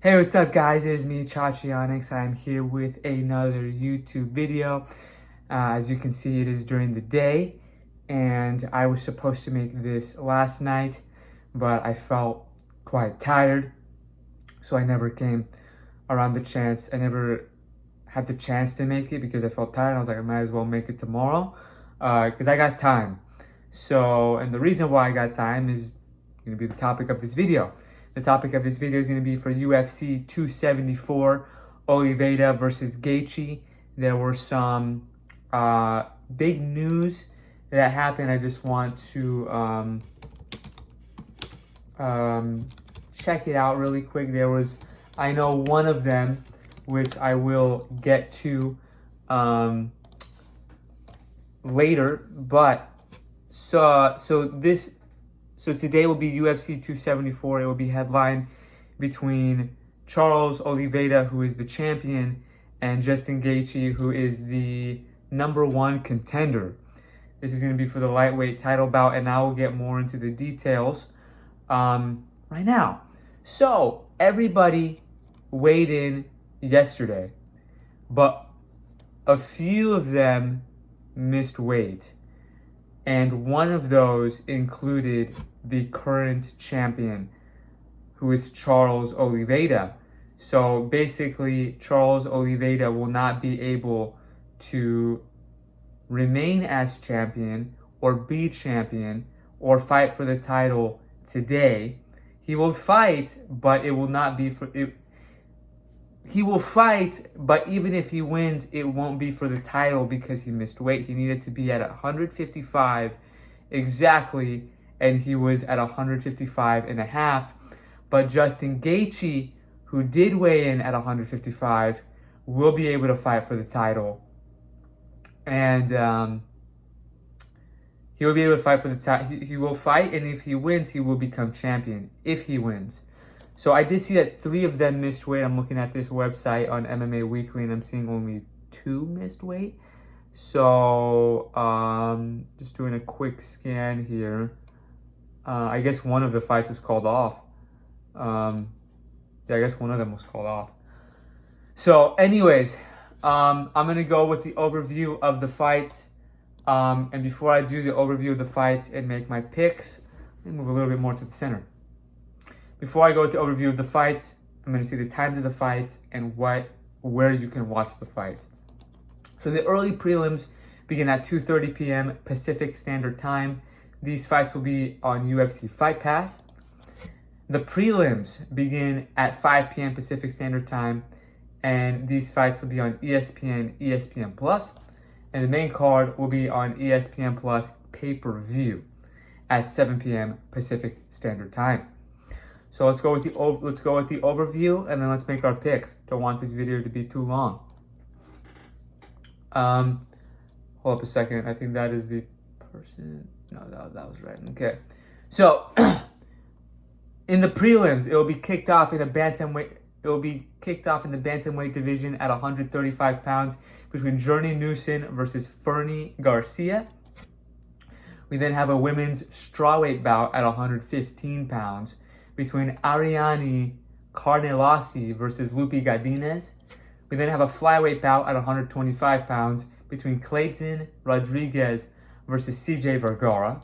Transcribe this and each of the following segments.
Hey, what's up guys? It is me, Chachionics. I'm here with another YouTube video. As you can see, it is during the day, and I was supposed to make this last night, but I felt quite tired, so I never came around the chance. I never had the chance to make it because I felt tired. I was like, I might as well make it tomorrow, because I got time. So, and the reason why I got time is going to be the topic of this video. The topic of this video is going to be for UFC 274, Oliveira versus Gaethje. There were some big news that happened. I just want to check it out really quick. There was, I know one of them, which I will get to later, but so today will be UFC 274. It will be headlined between Charles Oliveira, who is the champion, and Justin Gaethje, who is the #1 contender. This is going to be for the lightweight title bout, and I will get more into the details right now. So everybody weighed in yesterday, but a few of them missed weight. And one of those included the current champion, who is Charles Oliveira. So basically, Charles Oliveira will not be able to remain as champion or be champion or fight for the title today. He will fight, but it will not be for it. He will fight, but even if he wins, it won't be for the title because he missed weight. He needed to be at 155 exactly, and he was at 155 and a half. But Justin Gaethje, who did weigh in at 155, will be able to fight for the title. And he will be able to fight for the title. He will fight, and if he wins, he will become champion, if he wins. So I did see that 3 of them missed weight. I'm looking at this website on MMA Weekly, and I'm seeing only 2 missed weight. So just doing a quick scan here. I guess one of the fights was called off. Yeah, I guess one of them was called off. So anyways, I'm going to go with the overview of the fights. And before I do the overview of the fights and make my picks, let me move a little bit more to the center. Before I go with the overview of the fights, I'm going to see the times of the fights and where you can watch the fights. So the early prelims begin at 2:30 p.m. Pacific Standard Time. These fights will be on UFC Fight Pass. The prelims begin at 5 p.m. Pacific Standard Time, and these fights will be on ESPN, ESPN Plus, and the main card will be on ESPN Plus pay-per-view at 7 p.m. Pacific Standard Time. So let's go with the overview, and then let's make our picks. Don't want this video to be too long. Hold up a second. I think that is the person. No, that was right. Okay. So in the prelims, it will be kicked off in a bantamweight. It will be kicked off in the bantamweight division at 135 pounds between Journey Newson versus Fernie Garcia. We then have a women's strawweight bout at 115 pounds between Ariane Carnelossi versus Lupi Godinez. We then have a flyweight bout at 125 pounds between Clayton Rodriguez versus CJ Vergara.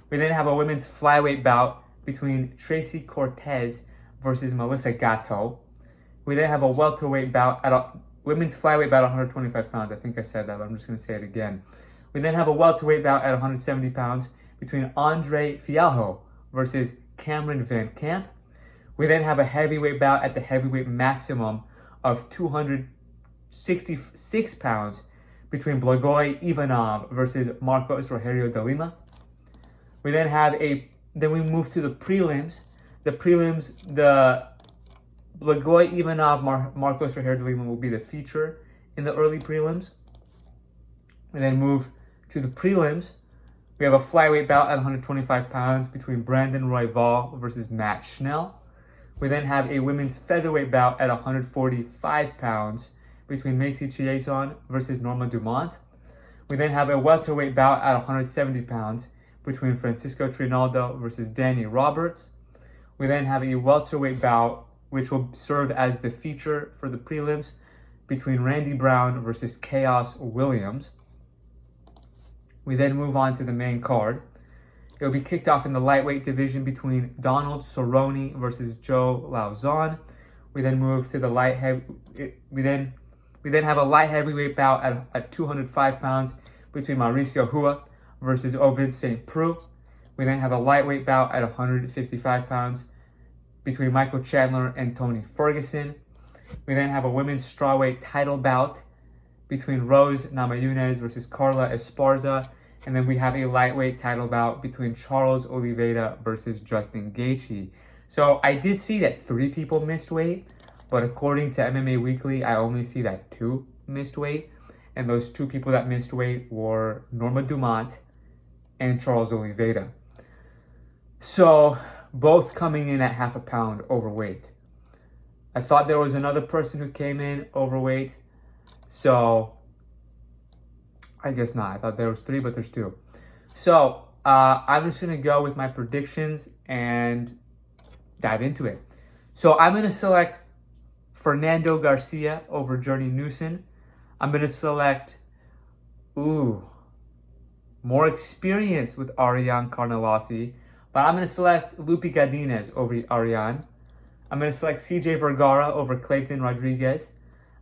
We then have a women's flyweight bout between Tracy Cortez versus Melissa Gatto. We then have a welterweight bout at a women's flyweight bout at 125 pounds. I think I said that, but I'm just going to say it again. We then have a welterweight bout at 170 pounds between Andre Fialho versus Cameron Van Camp. We then have a heavyweight bout at the heavyweight maximum of 266 pounds between Blagoy Ivanov versus Marcos Rogerio de Lima. We then then we move to the prelims. The Blagoy Ivanov Marcos Rogerio de Lima will be the feature in the early prelims. We then move to the prelims. We have a flyweight bout at 125 pounds between Brandon Royval versus Matt Schnell. We then have a women's featherweight bout at 145 pounds between Macy Chiasson versus Norma Dumont. We then have a welterweight bout at 170 pounds between Francisco Trinaldo versus Danny Roberts. We then have a welterweight bout which will serve as the feature for the prelims between Randy Brown versus Chaos Williams. We then move on to the main card. It will be kicked off in the lightweight division between Donald Cerrone versus Joe Lauzon. We then move to the we then have a light heavyweight bout at 205 pounds between Mauricio Hua versus Ovince St. Preux. We then have a lightweight bout at 155 pounds between Michael Chandler and Tony Ferguson. We then have a women's strawweight title bout between Rose Namajunas versus Carla Esparza. And then we have a lightweight title bout between Charles Oliveira versus Justin Gaethje. So I did see that 3 people missed weight, but according to MMA Weekly, I only see that 2 missed weight. And those 2 people that missed weight were Norma Dumont and Charles Oliveira. So both coming in at half a pound overweight. I thought there was another person who came in overweight, so I guess not. I thought there was 3, but there's 2. So I'm just gonna go with my predictions and dive into it. So I'm gonna select Fernando Garcia over Journey Newson. I'm gonna select more experience with Ariane Carnelossi, but I'm gonna select Lupe Godinez over Ariane. I'm going to select CJ Vergara over Clayton Rodriguez.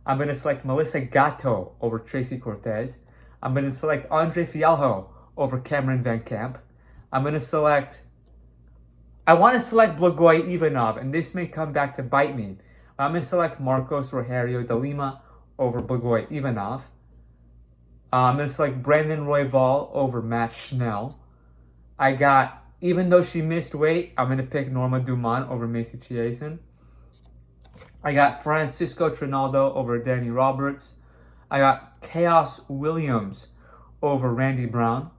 I'm going to select Melissa Gatto over Tracy Cortez. I'm going to select Andre Fialho over Cameron Van Camp. I want to select Blagoy Ivanov, and this may come back to bite me. I'm going to select Marcos Rogerio de Lima over Blagoy Ivanov. I'm going to select Brandon Royval over Matt Schnell. Even though she missed weight, I'm going to pick Norma Dumont over Macy Chiasson. I got Francisco Trinaldo over Danny Roberts. I got Chaos Williams over Randy Brown.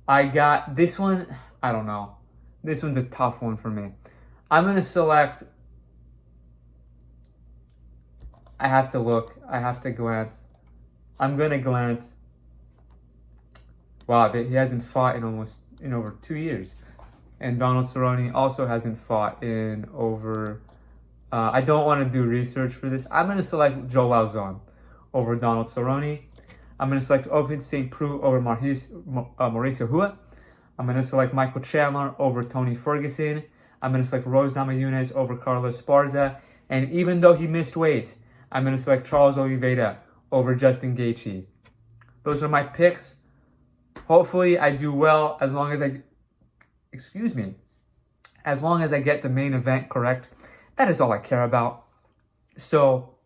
I got this one, I don't know. This one's a tough one for me. I'm going to select, I have to look, I have to glance. I'm going to glance. Wow, he hasn't fought in over 2 years. And Donald Cerrone also hasn't fought in over... I don't want to do research for this. I'm going to select Joe Lauzon over Donald Cerrone. I'm going to select Ovince St. Preux over Mauricio Hua. I'm going to select Michael Chandler over Tony Ferguson. I'm going to select Rose Namajunas over Carlos Esparza. And even though he missed weight, I'm going to select Charles Oliveira over Justin Gaethje. Those are my picks. Hopefully I do well as long as I get the main event correct. That is all I care about. So,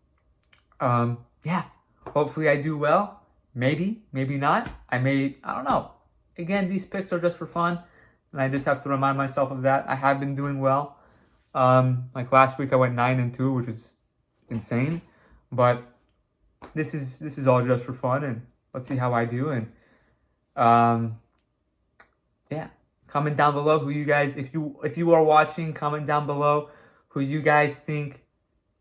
hopefully I do well. Maybe not. I don't know. Again, these picks are just for fun, and I just have to remind myself of that. I have been doing well. Like last week I went 9-2, which is insane. But this is all just for fun, and let's see how I do. And comment down below who you guys, if you are watching, comment down below who you guys think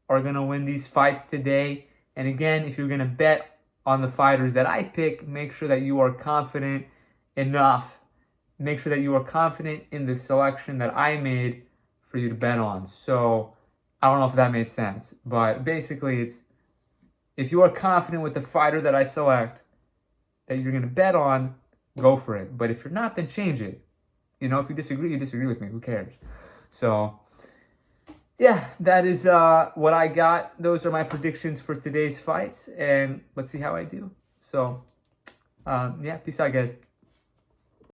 are going to win these fights today. And again, if you're going to bet on the fighters that I pick, make sure that you are confident enough. Make sure that you are confident in the selection that I made for you to bet on. So, I don't know if that made sense. But basically, it's if you are confident with the fighter that I select that you're going to bet on, go for it. But if you're not, then change it. You know, if you disagree with me. Who cares? So, yeah, that is what I got. Those are my predictions for today's fights. And let's see how I do. So, peace out, guys.